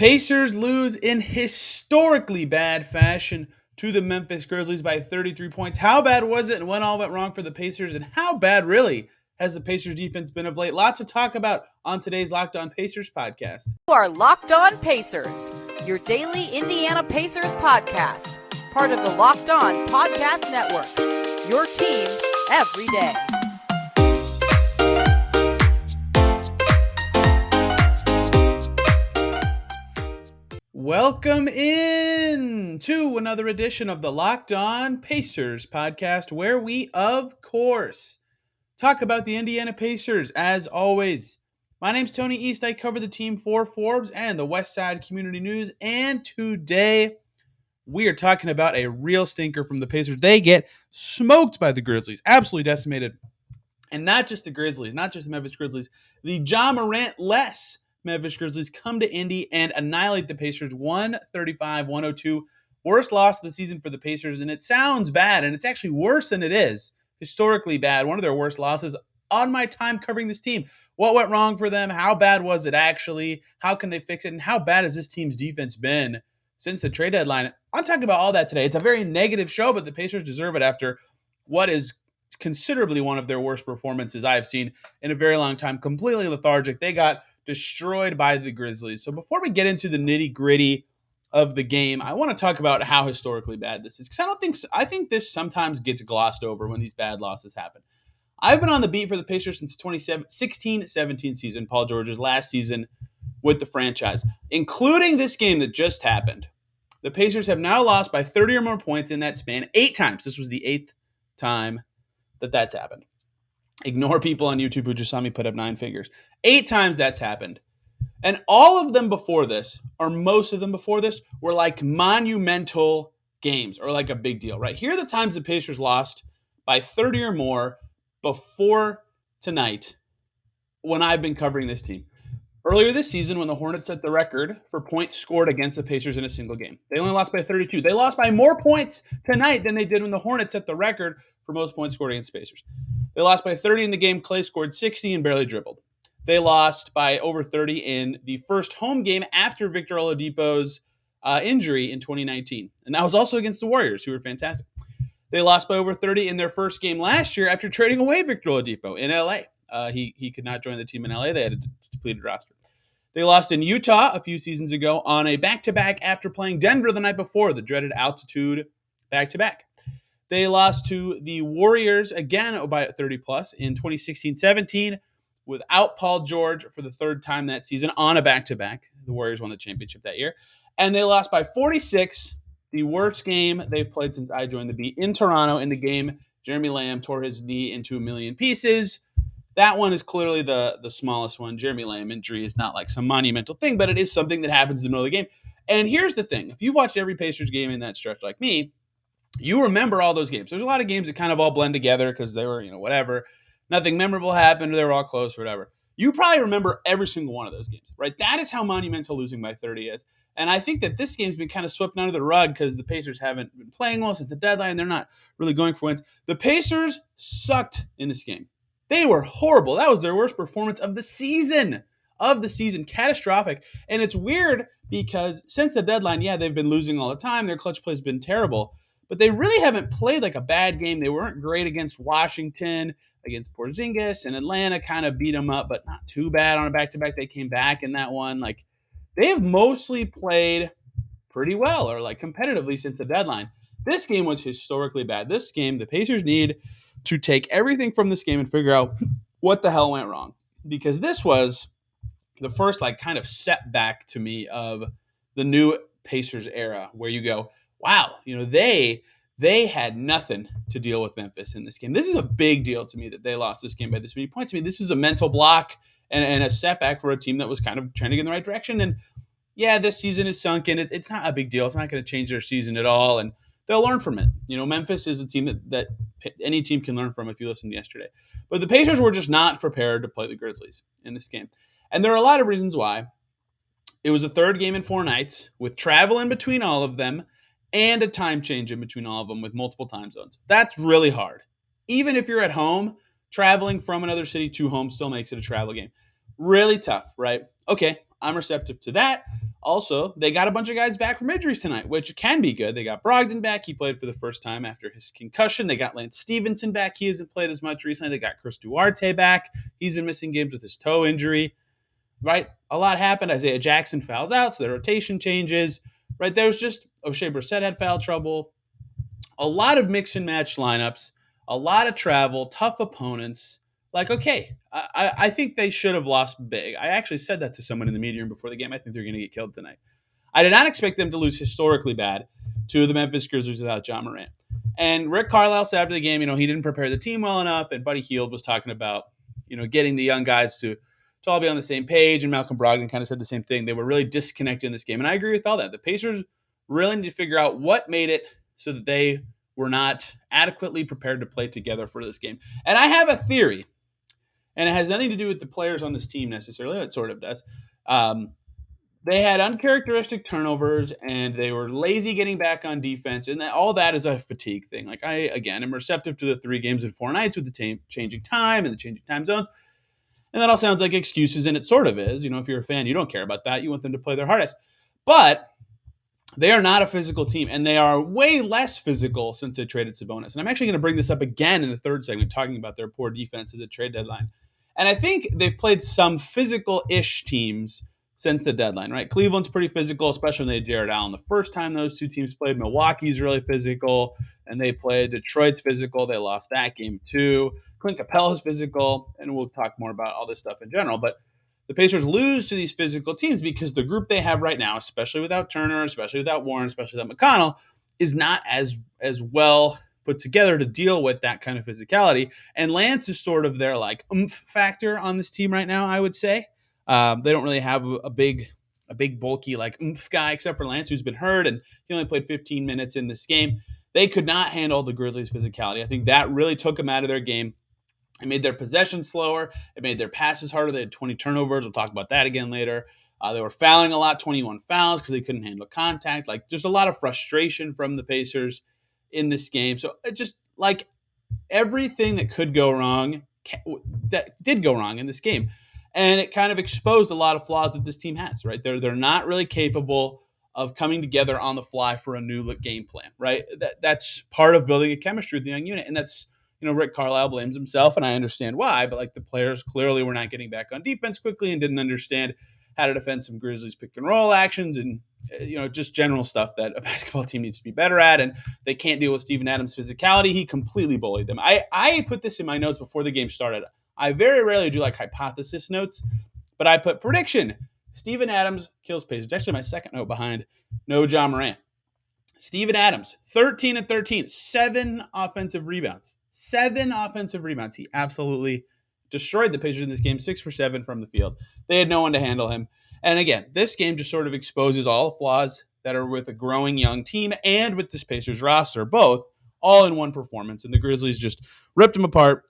Pacers lose in historically bad fashion to the Memphis Grizzlies by 33 points. How bad was it and when all went wrong for the Pacers? And how bad, really, has the Pacers defense been of late? Lots to talk about on today's Locked On Pacers podcast. You are Locked On Pacers, your daily Indiana Pacers podcast. Part of the Locked On Podcast Network, your team every day. Welcome in to another edition of the Locked On Pacers podcast, where we, of course, talk about the Indiana Pacers, as always. My name's Tony East. I cover the team for Forbes and the West Side Community News, and today we are talking about a real stinker from the Pacers. They get smoked by the Grizzlies, absolutely decimated. And not just the Grizzlies, not just the Memphis Grizzlies, the Ja Morant-less Memphis Grizzlies come to Indy and annihilate the Pacers 135-102. Worst loss of the season for the Pacers, and it sounds bad, and it's actually worse than it is. Historically bad, one of their worst losses on my time covering this team. What went wrong for them? How bad was it actually? How can they fix it? And how bad has this team's defense been since the trade deadline? I'm talking about all that today. It's a very negative show, but the Pacers deserve it after what is considerably one of their worst performances I've seen in a very long time. Completely lethargic. They got destroyed by the Grizzlies. So before we get into the nitty-gritty of the game, I want to talk about how historically bad this is, because I think this sometimes gets glossed over when these bad losses happen. I've been on the beat for the Pacers since the 2016-17 season, Paul George's last season with the franchise, including this game that just happened. The Pacers have now lost by 30 or more points in that span 8 times. This was the 8th time that's happened. Ignore people on YouTube who just saw me put up 9 figures. 8 times that's happened. And all of them before this, or most of them before this, were like monumental games or like a big deal, right? Here are the times the Pacers lost by 30 or more before tonight when I've been covering this team. Earlier this season, when the Hornets set the record for points scored against the Pacers in a single game, they only lost by 32. They lost by more points tonight than they did when the Hornets set the record for most points scored against the Pacers. They lost by 30 in the game. Clay scored 60 and barely dribbled. They lost by over 30 in the first home game after Victor Oladipo's injury in 2019. And that was also against the Warriors, who were fantastic. They lost by over 30 in their first game last year after trading away Victor Oladipo in LA. He could not join the team in LA. They had a depleted roster. They lost in Utah a few seasons ago on a back-to-back after playing Denver the night before, the dreaded altitude back-to-back. They lost to the Warriors again by 30-plus in 2016-17 without Paul George for the third time that season on a back-to-back. The Warriors won the championship that year. And they lost by 46, the worst game they've played since I joined the beat, in Toronto. In the game, Jeremy Lamb tore his knee into a million pieces. That one is clearly the smallest one. Jeremy Lamb injury is not like some monumental thing, but it is something that happens in the middle of the game. And here's the thing. If you've watched every Pacers game in that stretch like me, you remember all those games. There's a lot of games that kind of all blend together because they were, whatever. Nothing memorable happened, or they were all close or whatever. You probably remember every single one of those games, right? That is how monumental losing by 30 is. And I think that this game's been kind of swept under the rug because the Pacers haven't been playing well since the deadline. They're not really going for wins. The Pacers sucked in this game. They were horrible. That was their worst performance of the season. Catastrophic. And it's weird because since the deadline, they've been losing all the time. Their clutch play has been terrible. But they really haven't played like a bad game. They weren't great against Washington, against Porzingis, and Atlanta kind of beat them up, but not too bad on a back-to-back. They came back in that one. Like, they have mostly played pretty well or like competitively since the deadline. This game was historically bad. This game, the Pacers need to take everything from this game and figure out what the hell went wrong. Because this was the first like kind of setback to me of the new Pacers era where you go, wow, they had nothing to deal with Memphis in this game. This is a big deal to me that they lost this game by this many points. To me, this is a mental block and a setback for a team that was kind of trending in the right direction. And this season is sunken. It's not a big deal. It's not going to change their season at all. And they'll learn from it. Memphis is a team that any team can learn from if you listened yesterday. But the Pacers were just not prepared to play the Grizzlies in this game. And there are a lot of reasons why. It was the third game in 4 nights with travel in between all of them and a time change in between all of them with multiple time zones. That's really hard. Even if you're at home, traveling from another city to home still makes it a travel game. Really tough, right? Okay, I'm receptive to that. Also, they got a bunch of guys back from injuries tonight, which can be good. They got Brogdon back. He played for the first time after his concussion. They got Lance Stevenson back. He hasn't played as much recently. They got Chris Duarte back. He's been missing games with his toe injury, right? A lot happened. Isaiah Jackson fouls out, so the rotation changes, right? There was just O'Shea Brissett had foul trouble. A lot of mix and match lineups, a lot of travel, tough opponents. Like, okay, I think they should have lost big. I actually said that to someone in the media room before the game. I think they're going to get killed tonight. I did not expect them to lose historically bad to the Memphis Grizzlies without John Morant. And Rick Carlisle said after the game, he didn't prepare the team well enough. And Buddy Hield was talking about, getting the young guys to all be on the same page. And Malcolm Brogdon kind of said the same thing. They were really disconnected in this game. And I agree with all that. The Pacers really need to figure out what made it so that they were not adequately prepared to play together for this game. And I have a theory, and it has nothing to do with the players on this team necessarily. It sort of does. They had uncharacteristic turnovers, and they were lazy getting back on defense, and all that is a fatigue thing. Like, I, again, am receptive to the 3 games in 4 nights with the changing time and the changing time zones, and that all sounds like excuses, and it sort of is. If you're a fan, you don't care about that. You want them to play their hardest. But they are not a physical team, and they are way less physical since they traded Sabonis. And I'm actually going to bring this up again in the third segment, talking about their poor defense at the trade deadline. And I think they've played some physical-ish teams since the deadline, right? Cleveland's pretty physical, especially when they had Jared Allen. The first time those two teams played, Milwaukee's really physical, and they played. Detroit's physical. They lost that game too. Clint Capella's physical, and we'll talk more about all this stuff in general. But the Pacers lose to these physical teams because the group they have right now, especially without Turner, especially without Warren, especially without McConnell, is not as well put together to deal with that kind of physicality. And Lance is sort of their like oomph factor on this team right now, I would say. They don't really have a big bulky like oomph guy except for Lance, who's been hurt, and he only played 15 minutes in this game. They could not handle the Grizzlies' physicality. I think that really took them out of their game. It made their possession slower. It made their passes harder. They had 20 turnovers. We'll talk about that again later. They were fouling a lot, 21 fouls because they couldn't handle contact. Like, just a lot of frustration from the Pacers in this game. So it just like everything that could go wrong, that did go wrong in this game. And it kind of exposed a lot of flaws that this team has, right? They're not really capable of coming together on the fly for a new game plan, right? That's part of building a chemistry with the young unit. And that's, Rick Carlisle blames himself, and I understand why, but like the players clearly were not getting back on defense quickly and didn't understand how to defend some Grizzlies pick and roll actions and, just general stuff that a basketball team needs to be better at. And they can't deal with Steven Adams' physicality. He completely bullied them. I put this in my notes before the game started. I very rarely do like hypothesis notes, but I put prediction. Steven Adams kills Pacers. It's actually my second note behind no John Morant. Steven Adams, 13 and 13, 7 offensive rebounds. 7 offensive rebounds. He absolutely destroyed the Pacers in this game, 6 for 7 from the field. They had no one to handle him. And again, this game just sort of exposes all the flaws that are with a growing young team and with this Pacers roster, both all in one performance. And the Grizzlies just ripped them apart,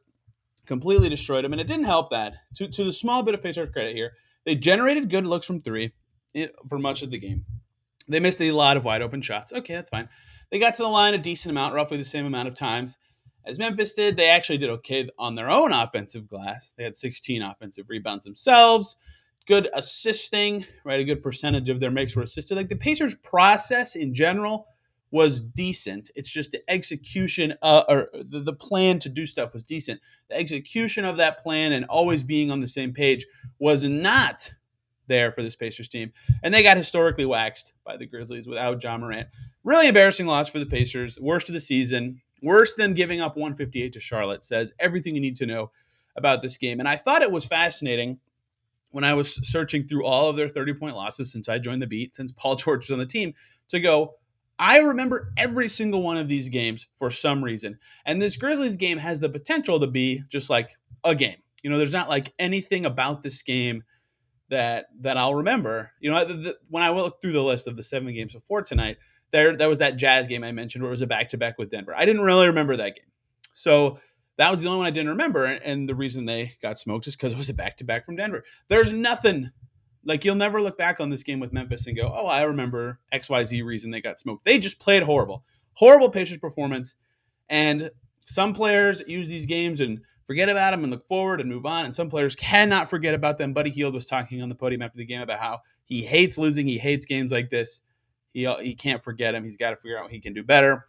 completely destroyed them. And it didn't help that, to the small bit of Pacers credit here, they generated good looks from 3 for much of the game. They missed a lot of wide open shots. Okay, that's fine. They got to the line a decent amount, roughly the same amount of times as Memphis did. They actually did okay on their own offensive glass. They had 16 offensive rebounds themselves. Good assisting, right? A good percentage of their makes were assisted. Like, the Pacers' process in general was decent. It's just the execution, or the plan to do stuff was decent. The execution of that plan and always being on the same page was not there for this Pacers team. And they got historically waxed by the Grizzlies without John Morant. Really embarrassing loss for the Pacers. Worst of the season. Worse than giving up 158 to Charlotte. Says everything you need to know about this game. And I thought it was fascinating when I was searching through all of their 30-point losses since I joined the beat, since Paul George was on the team, to go, I remember every single one of these games for some reason. And this Grizzlies game has the potential to be just like a game. There's not like anything about this game that I'll remember. When I looked through the list of the 7 games before tonight, there was that Jazz game I mentioned where it was a back-to-back with Denver. I didn't really remember that game. So that was the only one I didn't remember. And the reason they got smoked is because it was a back-to-back from Denver. There's nothing, like, you'll never look back on this game with Memphis and go, oh, I remember XYZ reason they got smoked. They just played horrible. Horrible Pacers performance. And some players use these games and forget about them and look forward and move on. And some players cannot forget about them. Buddy Hield was talking on the podium after the game about how He hates losing. He hates games like this. He can't forget him. He's got to figure out what he can do better.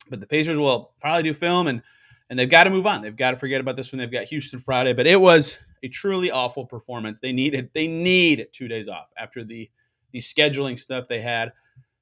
But the Pacers will probably do film, and they've got to move on. They've got to forget about this one. They've got Houston Friday, but it was a truly awful performance. They need 2 days off after the scheduling stuff they had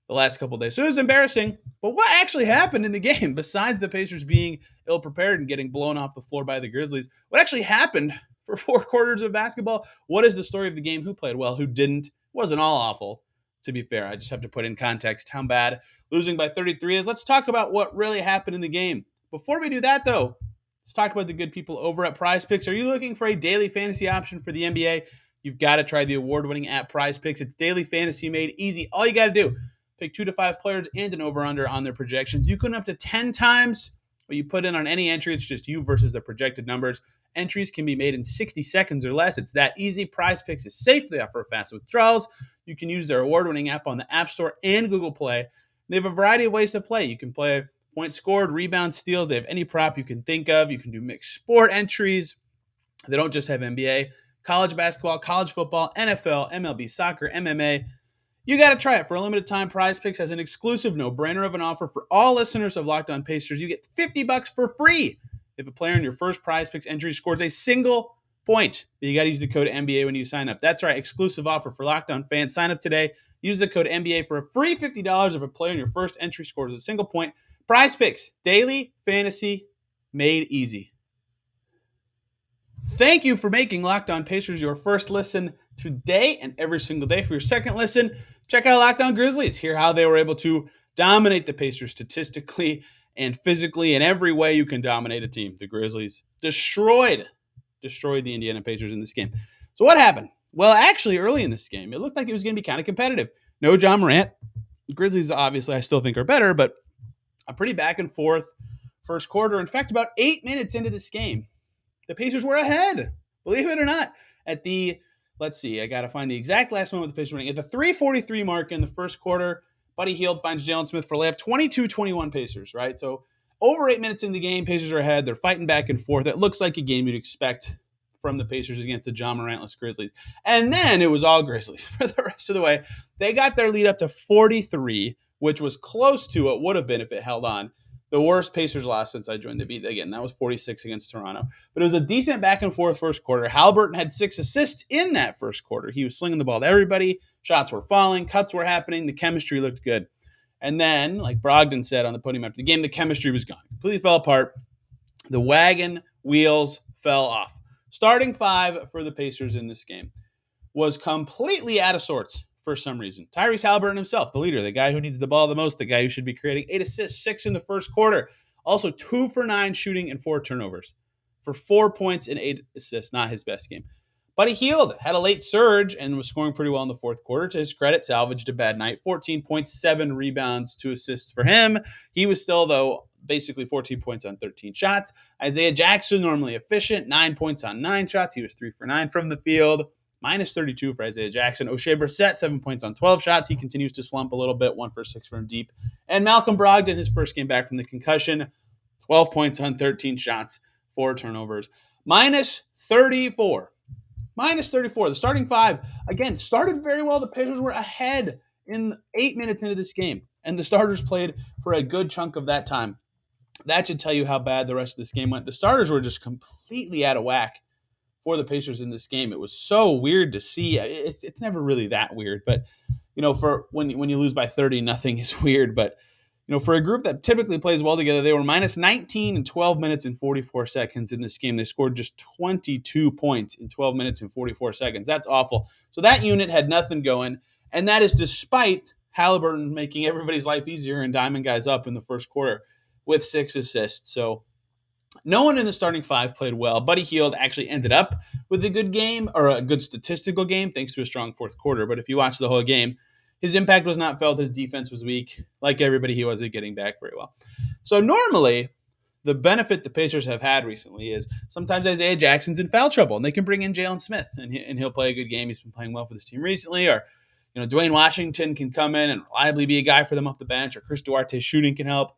the last couple of days. So it was embarrassing. But what actually happened in the game, besides the Pacers being ill prepared and getting blown off the floor by the Grizzlies, what actually happened for 4 quarters of basketball? What is the story of the game? Who played well? Who didn't? It wasn't all awful, to be fair. I just have to put in context how bad losing by 33 is. Let's talk about what really happened in the game. Before we do that, though, let's talk about the good people over at PrizePicks. Are you looking for a daily fantasy option for the NBA? You've got to try the award-winning app PrizePicks. It's daily fantasy made easy. All you got to do, pick 2 to 5 players and an over-under on their projections. You can up to 10 times what you put in on any entry. It's just you versus the projected numbers. Entries can be made in 60 seconds or less. It's that easy. PrizePicks is safe. They offer fast withdrawals. You can use their award-winning app on the App Store and Google Play. They have a variety of ways to play. You can play points scored, rebounds, steals. They have any prop you can think of. You can do mixed sport entries. They don't just have NBA, college basketball, college football, NFL, MLB, soccer, MMA. You got to try it. For a limited time, PrizePicks has an exclusive no-brainer of an offer for all listeners of Locked On Pacers. You get $50 for free if a player in your first PrizePicks entry scores a single point. But you got to use the code NBA when you sign up. That's right, exclusive offer for Locked On fans. Sign up today. Use the code NBA for a free $50 if a player in your first entry scores a single point. PrizePicks, daily fantasy made easy. Thank you for making Locked On Pacers your first listen today and every single day. For your second listen, check out Locked On Grizzlies. Hear how they were able to dominate the Pacers statistically and physically in every way you can dominate a team. The Grizzlies destroyed the Indiana Pacers in this game. So what happened? Well, actually, early in this game, it looked like it was going to be kind of competitive. No John Morant. The Grizzlies, obviously, I still think are better, but a pretty back and forth first quarter. In fact, about 8 minutes into this game, the Pacers were ahead, believe it or not. Let's see, I got to find the exact last moment the Pacers were winning. At the 3:43 mark in the first quarter, Buddy Hield finds Jalen Smith for a layup, 22-21 Pacers, right? So over 8 minutes in the game, Pacers are ahead. They're fighting back and forth. It looks like a game you'd expect from the Pacers against the John Morantless Grizzlies. And then it was all Grizzlies for the rest of the way. They got their lead up to 43, which was close to what would have been if it held on. The worst Pacers loss since I joined the beat. Again, that was 46 against Toronto. But it was a decent back and forth first quarter. Haliburton had 6 assists in that first quarter. He was slinging the ball to everybody. Shots were falling. Cuts were happening. The chemistry looked good. And then, like Brogdon said on the podium after the game, the chemistry was gone. Completely fell apart. The wagon wheels fell off. Starting 5 for the Pacers in this game was completely out of sorts for some reason. Tyrese Haliburton himself, the leader, the guy who needs the ball the most, the guy who should be creating 8 assists, 6 in the first quarter. Also 2 for 9 shooting and 4 turnovers for 4 points and 8 assists. Not his best game. Buddy Hield had a late surge and was scoring pretty well in the fourth quarter. To his credit, salvaged a bad night. 14.7 rebounds, 2 assists for him. He was still, though, basically 14 points on 13 shots. Isaiah Jackson, normally efficient, 9 points on 9 shots. He was 3 for 9 from the field. Minus 32 for Isaiah Jackson. O'Shea Brissett, 7 points on 12 shots. He continues to slump a little bit, 1 for 6 from deep. And Malcolm Brogdon, his first game back from the concussion, 12 points on 13 shots, 4 turnovers. Minus 34. Minus 34. The starting 5, again, started very well. The Pacers were ahead in 8 minutes into this game. And the starters played for a good chunk of that time. That should tell you how bad the rest of this game went. The starters were just completely out of whack for the Pacers in this game. It was so weird to see. It's never really that weird, but for when you lose by 30, nothing is weird. But for a group that typically plays well together, they were minus 19 in 12 minutes and 44 seconds in this game. They scored just 22 points in 12 minutes and 44 seconds. That's awful. So that unit had nothing going, and that is despite Haliburton making everybody's life easier and diming guys up in the first quarter with 6 assists. So no one in the starting 5 played well. Buddy Hield actually ended up with a good game, or a good statistical game, thanks to a strong fourth quarter. But if you watch the whole game, his impact was not felt. His defense was weak. Like everybody, he wasn't getting back very well. So normally, the benefit the Pacers have had recently is sometimes Isaiah Jackson's in foul trouble, and they can bring in Jalen Smith, and he'll play a good game. He's been playing well for this team recently. Or Dwayne Washington can come in and reliably be a guy for them off the bench, or Chris Duarte's shooting can help.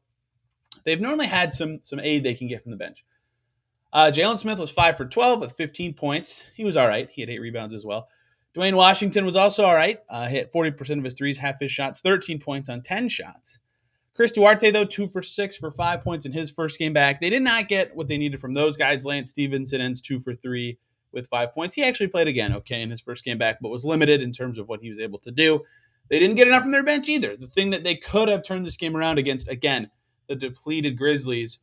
They've normally had some aid they can get from the bench. Jalen Smith was 5 for 12 with 15 points. He was all right. He had 8 rebounds as well. Dwayne Washington was also all right. Hit 40% of his threes, half his shots, 13 points on 10 shots. Chris Duarte, though, 2 for 6 for 5 points in his first game back. They did not get what they needed from those guys. Lance Stevenson ends 2 for 3 with 5 points. He actually played again okay in his first game back, but was limited in terms of what he was able to do. They didn't get enough from their bench either. The thing that they could have turned this game around against, again, the depleted Grizzlies,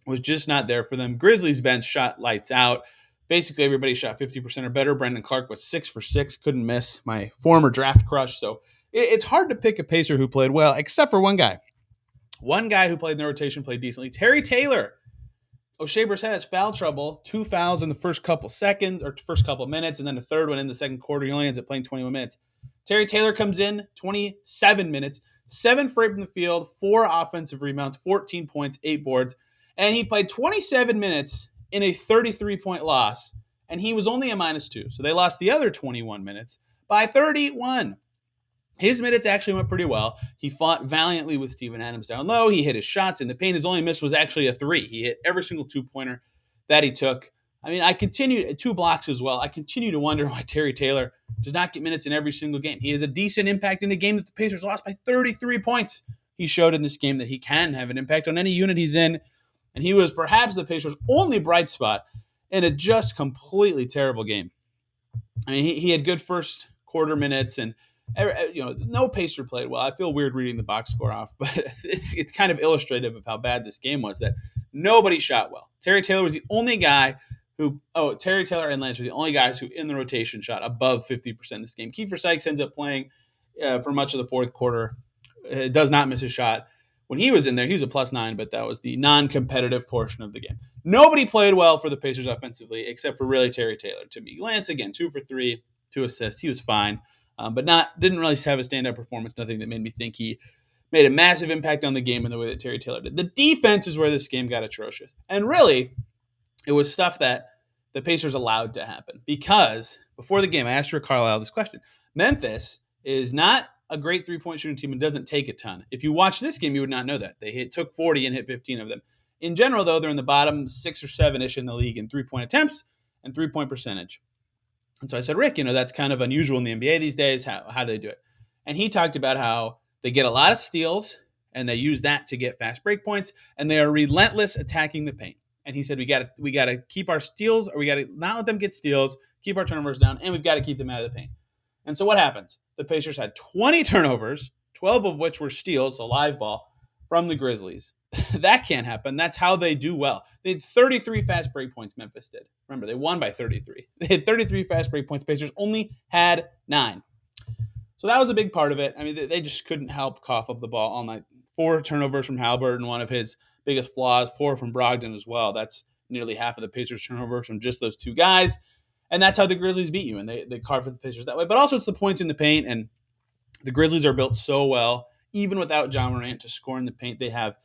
was just not there for them. Grizzlies bench shot lights out. Basically, everybody shot 50% or better. Brendan Clark was 6 for 6, couldn't miss. My former draft crush. So it's hard to pick a Pacer who played well, except for one guy. One guy who played in the rotation played decently. Terry Taylor. O'Shea Brissett has foul trouble. 2 fouls in the first couple seconds or first couple minutes, and then a third one in the second quarter. He only ends up playing 21 minutes. Terry Taylor comes in 27 minutes, 7 for 8 from the field, 4 offensive rebounds, 14 points, 8 boards, and he played 27 minutes in a 33-point loss, and he was only a -2. So they lost the other 21 minutes by 31. His minutes actually went pretty well. He fought valiantly with Steven Adams down low. He hit his shots in the paint. His only miss was actually a 3. He hit every single 2-pointer that he took. I mean, I continue 2 blocks as well. I continue to wonder why Terry Taylor does not get minutes in every single game. He has a decent impact in a game that the Pacers lost by 33 points. He showed in this game that he can have an impact on any unit he's in, and he was perhaps the Pacers' only bright spot in a just completely terrible game. I mean, he had good first quarter minutes, and no Pacer played well. I feel weird reading the box score off, but it's kind of illustrative of how bad this game was, that nobody shot well. Terry Taylor was the only guy Terry Taylor and Lance were the only guys who in the rotation shot above 50% this game. Kiefer Sykes ends up playing for much of the fourth quarter. Does not miss a shot. When he was in there, he was a +9, but that was the non-competitive portion of the game. Nobody played well for the Pacers offensively except for really Terry Taylor to me. Lance, again, 2 for 3, 2 assists. He was fine, but didn't really have a standout performance. Nothing that made me think he made a massive impact on the game in the way that Terry Taylor did. The defense is where this game got atrocious. And really, it was stuff that the Pacers allowed to happen. Because before the game, I asked Rick Carlisle this question. Memphis is not a great three-point shooting team and doesn't take a ton. If you watch this game, you would not know that. They took 40 and hit 15 of them. In general, though, they're in the bottom 6 or 7-ish in the league in three-point attempts and three-point percentage. And so I said, Rick, that's kind of unusual in the NBA these days. How do they do it? And he talked about how they get a lot of steals, and they use that to get fast break points, and they are relentless attacking the paint. And he said, we got to keep our steals, or we got to not let them get steals, keep our turnovers down, and we've got to keep them out of the paint. And so what happens? The Pacers had 20 turnovers, 12 of which were steals, a live ball, from the Grizzlies. That can't happen. That's how they do well. They had 33 fast break points, Memphis did. Remember, they won by 33. They had 33 fast break points. Pacers only had 9. So that was a big part of it. I mean, they just couldn't help cough up the ball all night. 4 turnovers from Haliburton, one of his biggest flaws, 4 from Brogdon as well. That's nearly half of the Pacers' turnovers from just those 2 guys. And that's how the Grizzlies beat you, and they carved for the Pacers that way. But also it's the points in the paint, and the Grizzlies are built so well, even without John Morant to score in the paint. They have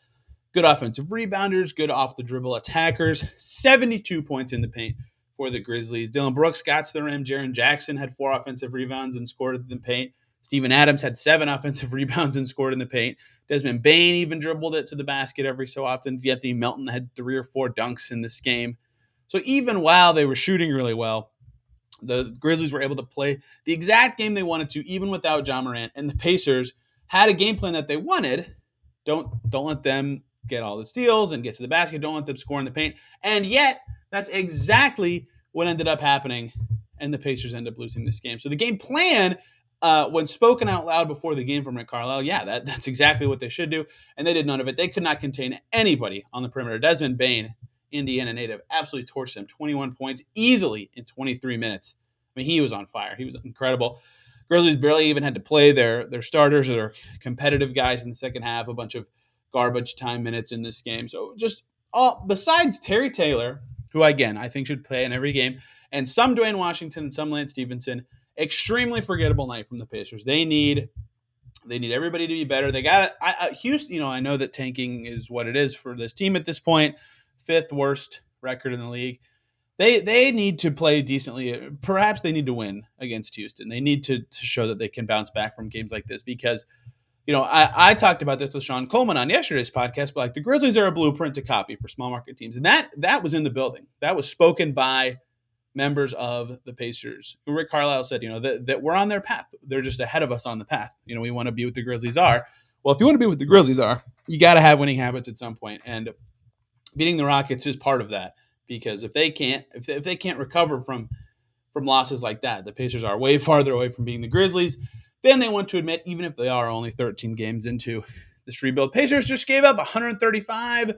good offensive rebounders, good off-the-dribble attackers, 72 points in the paint for the Grizzlies. Dylan Brooks got to the rim. Jaren Jackson had 4 offensive rebounds and scored in the paint. Steven Adams had 7 offensive rebounds and scored in the paint. Desmond Bane even dribbled it to the basket every so often. Yet the Melton had 3 or 4 dunks in this game. So even while they were shooting really well, the Grizzlies were able to play the exact game they wanted to, even without John Morant. And the Pacers had a game plan that they wanted. Don't let them get all the steals and get to the basket. Don't let them score in the paint. And yet, that's exactly what ended up happening, and the Pacers end up losing this game. So the game plan, when spoken out loud before the game from Rick Carlisle, that's exactly what they should do, and they did none of it. They could not contain anybody on the perimeter. Desmond Bane, Indiana native, absolutely torched them. 21 points easily in 23 minutes. I mean, he was on fire. He was incredible. Grizzlies barely even had to play their starters or their competitive guys in the second half. A bunch of garbage time minutes in this game. So just besides Terry Taylor, who again I think should play in every game, and some Dwayne Washington and some Lance Stevenson, extremely forgettable night from the Pacers. They need everybody to be better. They got Houston. I know that tanking is what it is for this team at this point. 5th worst record in the league. They need to play decently. Perhaps they need to win against Houston. They need to show that they can bounce back from games like this because, I talked about this with Sean Coleman on yesterday's podcast, but the Grizzlies are a blueprint to copy for small market teams. And that was in the building. That was spoken by members of the Pacers. Rick Carlisle said, that we're on their path. They're just ahead of us on the path. We want to be what the Grizzlies are. Well, if you want to be what the Grizzlies are, you got to have winning habits at some point. And beating the Rockets is part of that, because if they can't recover from losses like that, the Pacers are way farther away from being the Grizzlies than they want to admit, even if they are only 13 games into this rebuild. Pacers just gave up 135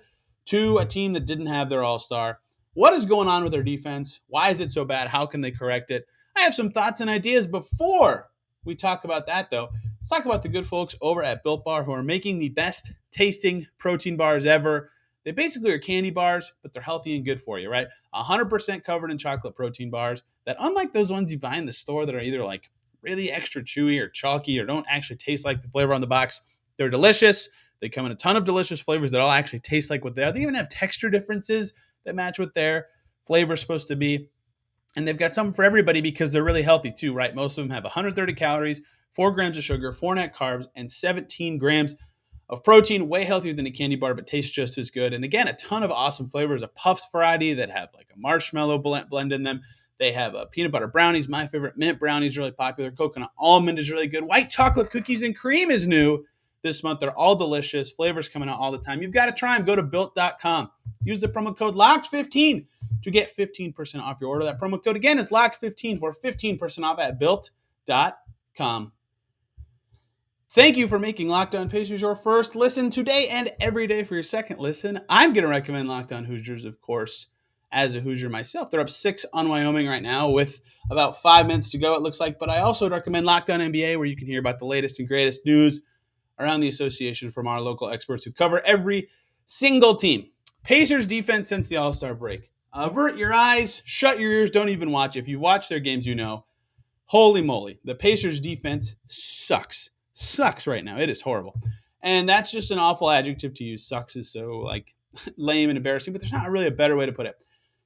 to a team that didn't have their all-star. What is going on with their defense? Why is it so bad? How can they correct it? I have some thoughts and ideas. Before we talk about that, though, let's talk about the good folks over at Built Bar, who are making the best tasting protein bars ever. They basically are candy bars, but they're healthy and good for you, right? 100% covered in chocolate protein bars that, unlike those ones you buy in the store that are either like really extra chewy or chalky or don't actually taste like the flavor on the box, they're delicious. They come in a ton of delicious flavors that all actually taste like what they are. They even have texture differences that match what their flavor is supposed to be. And they've got something for everybody because they're really healthy too, right? Most of them have 130 calories, 4 grams of sugar, 4 net carbs, and 17 grams of protein. Way healthier than a candy bar, but tastes just as good. And again, a ton of awesome flavors. A Puffs variety that have like a marshmallow blend in them. They have peanut butter brownies. My favorite, mint brownie, is really popular. Coconut almond is really good. White chocolate cookies and cream is new this month. They're all delicious. Flavors coming out all the time. You've got to try them. Go to built.com. Use the promo code LOCKED15 to get 15% off your order. That promo code again is LOCKED15 for 15% off at built.com. Thank you for making Locked On Pacers your first listen today and every day for your second listen. I'm going to recommend Locked On Hoosiers, of course, as a Hoosier myself. They're up 6 on Wyoming right now with about 5 minutes to go, it looks like. But I also recommend Locked On NBA, where you can hear about the latest and greatest news around the association from our local experts who cover every single team. Pacers defense since the All-Star break. Avert your eyes, shut your ears, don't even watch. If you've watched their games, you know. Holy moly, the Pacers defense sucks right now. It is horrible. And that's just an awful adjective to use. Sucks is so like lame and embarrassing, but there's not really a better way to put it.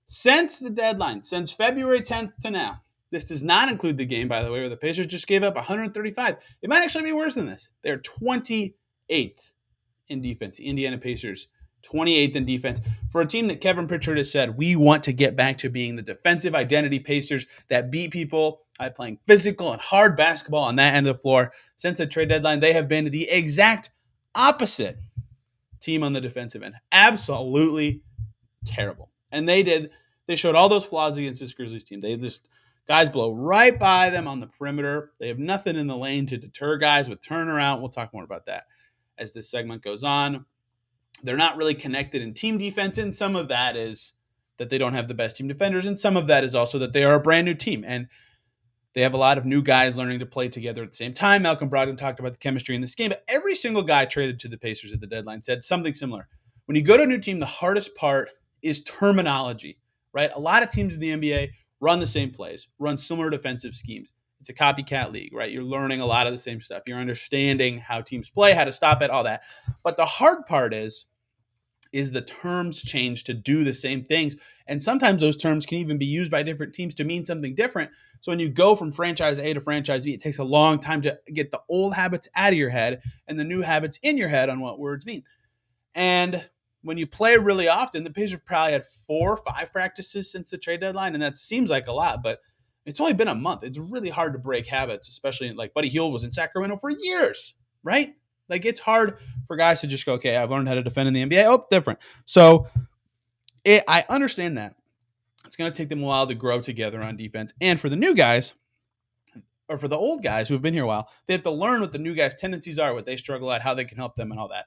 Since the deadline, since February 10th to now, this does not include the game, by the way, where the Pacers just gave up 135. It might actually be worse than this. They're 28th in defense. The Indiana Pacers, 28th in defense. For a team that Kevin Pritchard has said, we want to get back to being the defensive identity Pacers that beat people by playing physical and hard basketball on that end of the floor. Since the trade deadline, they have been the exact opposite team on the defensive end. Absolutely terrible. And they showed all those flaws against this Grizzlies team. They just, guys blow right by them on the perimeter. They have nothing in the lane to deter guys with turnaround. We'll talk more about that as this segment goes on. They're not really connected in team defense, and some of that is that they don't have the best team defenders, and some of that is also that they are a brand new team, and they have a lot of new guys learning to play together at the same time. Malcolm Brogdon talked about the chemistry in this game, but every single guy traded to the Pacers at the deadline said something similar. When you go to a new team, the hardest part is terminology, right? A lot of teams in the NBA run the same plays, run similar defensive schemes. It's a copycat league, right? You're learning a lot of the same stuff. You're understanding how teams play, how to stop it, all that. But the hard part is the terms change to do the same things. And sometimes those terms can even be used by different teams to mean something different. So when you go from franchise A to franchise B, it takes a long time to get the old habits out of your head and the new habits in your head on what words mean. And when you play really often, the Pacers probably had 4 or 5 practices since the trade deadline, and that seems like a lot, but it's only been a month. It's really hard to break habits, especially like Buddy Hield was in Sacramento for years, right? Like, it's hard for guys to just go, okay, I've learned how to defend in the NBA. Oh, different. So I understand that. It's going to take them a while to grow together on defense. And for the new guys, or for the old guys who have been here a while, they have to learn what the new guys' tendencies are, what they struggle at, how they can help them, and all that.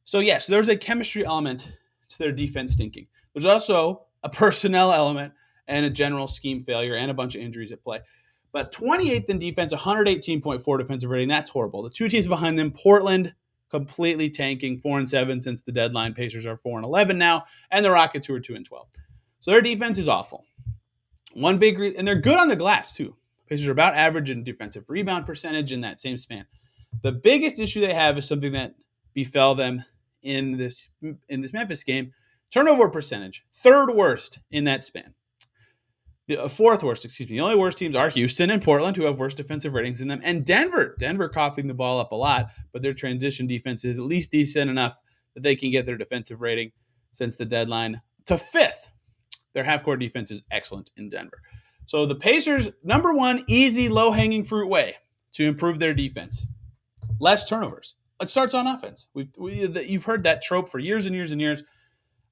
So, yes, there's a chemistry element to their defense thinking. There's also a personnel element and a general scheme failure and a bunch of injuries at play. But 28th in defense, 118.4 defensive rating. That's horrible. The two teams behind them, Portland, completely tanking, 4-7 since the deadline. Pacers are 4-11 now, and the Rockets, who are 2-12. So their defense is awful. And they're good on the glass too. Pacers are about average in defensive rebound percentage in that same span. The biggest issue they have is something that befell them in this Memphis game: turnover percentage, 3rd worst in that span. The 4th worst, excuse me. The only worst teams are Houston and Portland, who have worse defensive ratings than them, and Denver. Denver coughing the ball up a lot, but their transition defense is at least decent enough that they can get their defensive rating since the deadline to 5th. Their half-court defense is excellent in Denver. So the Pacers, number one, easy, low-hanging fruit way to improve their defense. Less turnovers. It starts on offense. You've heard that trope for years and years and years.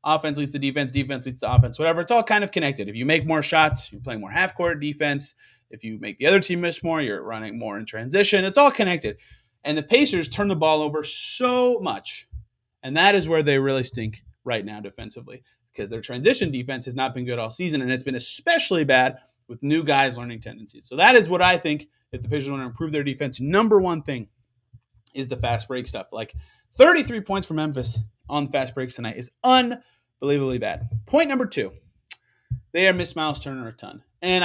Offense leads to defense, defense leads to offense, whatever. It's all kind of connected. If you make more shots, you're playing more half-court defense. If you make the other team miss more, you're running more in transition. It's all connected. And the Pacers turn the ball over so much. And that is where they really stink right now defensively, because their transition defense has not been good all season, and it's been especially bad with new guys learning tendencies. So that is what I think, if the Pacers want to improve their defense, number one thing is the fast break stuff. Like 33 points for Memphis on fast breaks tonight is unbelievably bad. Point number two, they have missed Miles Turner a ton. And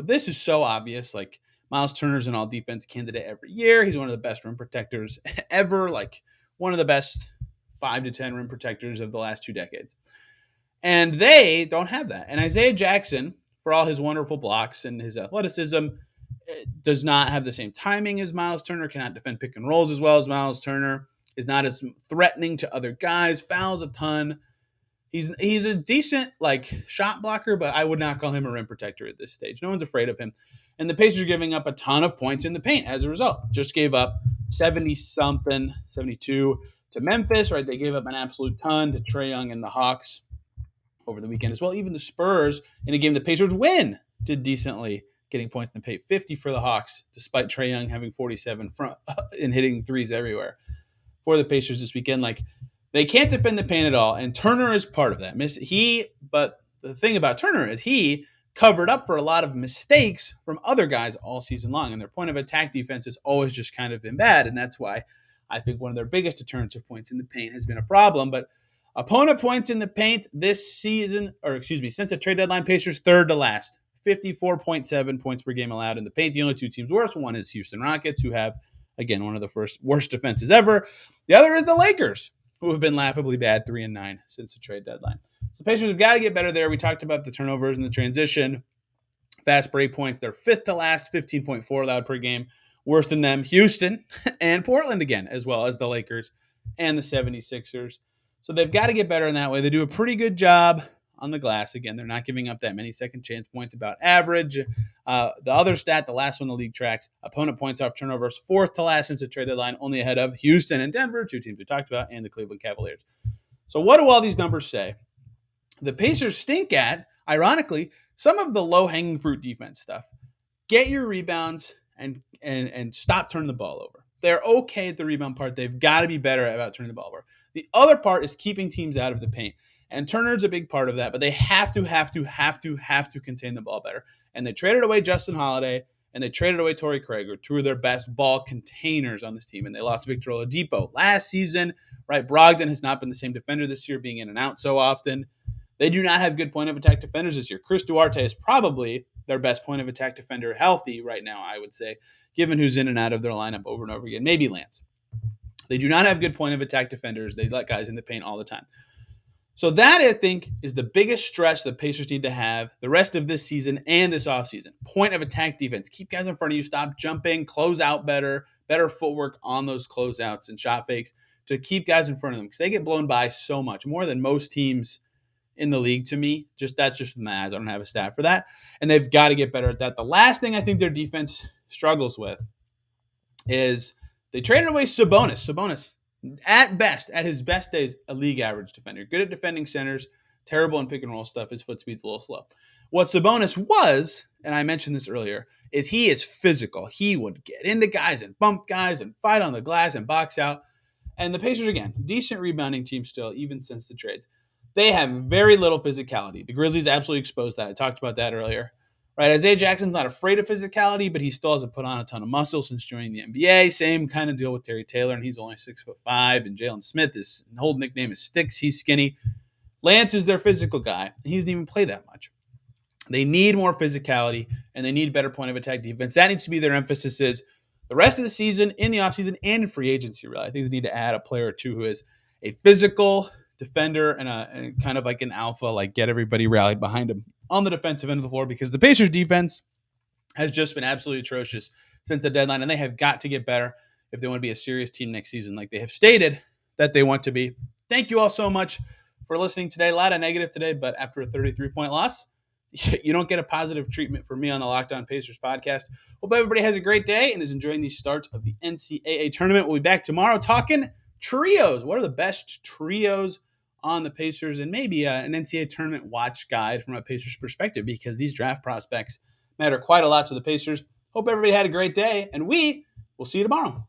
this is so obvious. Like, Miles Turner's an all defense candidate every year. He's one of the best rim protectors ever. Like, one of the best 5 to 10 rim protectors of the last 2 decades. And they don't have that. And Isaiah Jackson, for all his wonderful blocks and his athleticism, does not have the same timing as Miles Turner, cannot defend pick and rolls as well as Miles Turner, is not as threatening to other guys, fouls a ton. He's a decent shot blocker, but I would not call him a rim protector at this stage. No one's afraid of him. And the Pacers are giving up a ton of points in the paint as a result. Just gave up 70-something, 72 to Memphis, right? They gave up an absolute ton to Trae Young and the Hawks over the weekend as well. Even the Spurs, in a game the Pacers win, did decently, getting points in the paint. 50 for the Hawks, despite Trae Young having 47 and hitting threes everywhere for the Pacers this weekend. They can't defend the paint at all, and Turner is part of that. But the thing about Turner is he covered up for a lot of mistakes from other guys all season long, and their point of attack defense has always just kind of been bad, and that's why I think one of their biggest deterrents of points in the paint has been a problem. But opponent points in the paint this season, since the trade deadline, Pacers third to last. 54.7 points per game allowed in the paint. The only two teams worse, one is Houston Rockets, who have, again, one of the worst defenses ever. The other is the Lakers, who have been laughably bad, 3-9 since the trade deadline. So Pacers have got to get better there. We talked about the turnovers and the transition. Fast break points, they're fifth to last, 15.4 allowed per game. Worse than them, Houston and Portland again, as well as the Lakers and the 76ers. So they've got to get better in that way. They do a pretty good job on the glass. Again, they're not giving up that many second chance points, about average. The other stat, the last one the league tracks, opponent points off turnovers, fourth to last since the trade deadline, only ahead of Houston and Denver, two teams we talked about, and the Cleveland Cavaliers. So what do all these numbers say? The Pacers stink at, ironically, some of the low-hanging fruit defense stuff. Get your rebounds and stop turning the ball over. They're okay at the rebound part. They've got to be better about turning the ball over. The other part is keeping teams out of the paint. And Turner's a big part of that, but they have to contain the ball better. And they traded away Justin Holiday, and they traded away Torrey Craig, who are two of their best ball containers on this team. And they lost Victor Oladipo last season, right? Brogdon has not been the same defender this year, being in and out so often. They do not have good point of attack defenders this year. Chris Duarte is probably their best point of attack defender healthy right now, I would say, given who's in and out of their lineup over and over again. Maybe Lance. They do not have good point of attack defenders. They let guys in the paint all the time. So that, I think, is the biggest stretch the Pacers need to have the rest of this season and this offseason. Point of attack defense. Keep guys in front of you. Stop jumping. Close out better footwork on those closeouts and shot fakes to keep guys in front of them, because they get blown by so much, more than most teams in the league to me. That's just my eyes. I don't have a stat for that. And they've got to get better at that. The last thing I think their defense struggles with is they traded away Sabonis. Sabonis, at his best days, a league average defender. Good at defending centers, terrible in pick and roll stuff. His foot speed's a little slow. What Sabonis was, and I mentioned this earlier, is he is physical. He would get into guys and bump guys and fight on the glass and box out. And the Pacers, again, decent rebounding team still, even since the trades. They have very little physicality. The Grizzlies absolutely exposed that. I talked about that earlier. Right, Isaiah Jackson's not afraid of physicality, but he still hasn't put on a ton of muscle since joining the NBA. Same kind of deal with Terry Taylor, and he's only 6'5", and Jalen Smith, his whole nickname is Sticks. He's skinny. Lance is their physical guy. He doesn't even play that much. They need more physicality, and they need better point of attack defense. That needs to be their emphasis is the rest of the season, in the offseason, and in free agency, really. I think they need to add a player or two who is a physical defender and kind of like an alpha, get everybody rallied behind him on the defensive end of the floor, because the Pacers defense has just been absolutely atrocious since the deadline, and they have got to get better if they want to be a serious team next season, like they have stated that they want to be. Thank you all so much for listening today. A lot of negative today, but after a 33-point loss, you don't get a positive treatment from me on the Locked On Pacers podcast. Hope everybody has a great day and is enjoying the start of the NCAA tournament. We'll be back tomorrow talking trios. What are the best trios on the Pacers, and maybe an NCAA tournament watch guide from a Pacers perspective, because these draft prospects matter quite a lot to the Pacers. Hope everybody had a great day, and we will see you tomorrow.